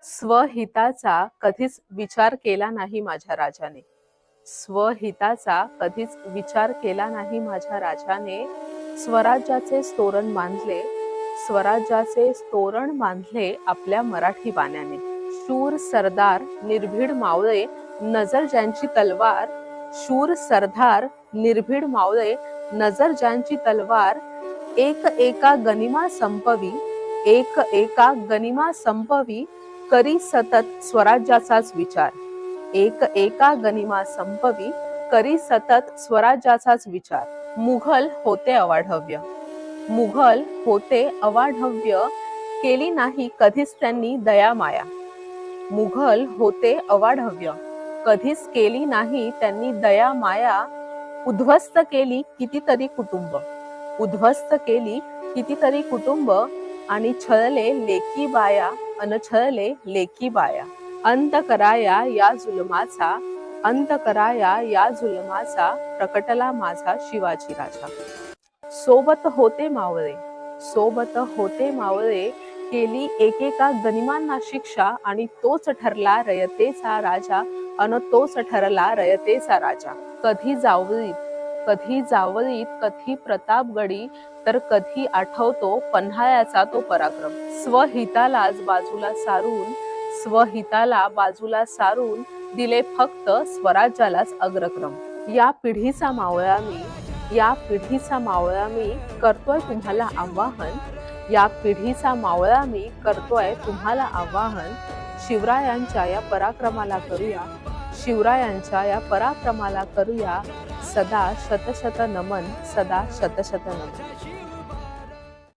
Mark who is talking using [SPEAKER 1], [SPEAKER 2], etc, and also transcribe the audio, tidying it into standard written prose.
[SPEAKER 1] स्वहिताचा कधीच विचार केला नाही माझ्या राजाने. स्वहिताचा कधीच विचार केला नाही माझ्या राजाने. स्वराज्याचे तोरण बांधले, स्वराज्याचे तोरण बांधले आपल्या मराठी बाण्याने. शूर सरदार निर्भीड मावळे, नजर ज्यांची तलवार. शूर सरदार निर्भीड मावळे, नजर ज्यांची तलवार. एक एका गनिमा संपवी, एक एका गनिमा संपवी, करी सतत स्वराज्याचाच विचार. एक एका गनिमा संपवी, करी सतत स्वराज्याचाच विचार. मुघल होते अवाढव्य, मुघल होते अवाढव्य, केली नाही कधीच त्यांनी दया माया. मुघल होते अवाढव्य, कधीच केली नाही त्यांनी दया माया. उद्ध्वस्त केली कितीतरी कुटुंब, उद्ध्वस्त केली कितीतरी कुटुंब, आणि छळले लेकी बाया, अन छळले लेकी बाया. अंत कराया या जुलमाचा, अंत कराया या जुलमाचा, प्रकटला माझा शिवाजी राजा. सोबत होते मावळे, सोबत होते मावळे, केली एकेका गनिमांना शिक्षा, आणि तोच ठरला रयतेचा राजा, अन तोच ठरला रयतेचा राजा. कधी जावळीत, कधी जावळीत, कधी प्रतापगडी, तर कधी आठवतो पन्हाळ्याचा तो पराक्रम. स्वहितालाच बाजूला सारून, स्वहिताला बाजूला सारून, दिले फक्त स्वराज्यालाच अग्रक्रम. या पिढीचा मावळा मी, या पिढीचा मावळा मी, करतोय तुम्हाला आवाहन. या पिढीचा मावळा मी, करतोय तुम्हाला आवाहन. शिवरायांच्या या पराक्रमाला करूया, शिवरायांच्या या पराक्रमाला करूया, सदा शतशत नमन, सदा शतशत नमन.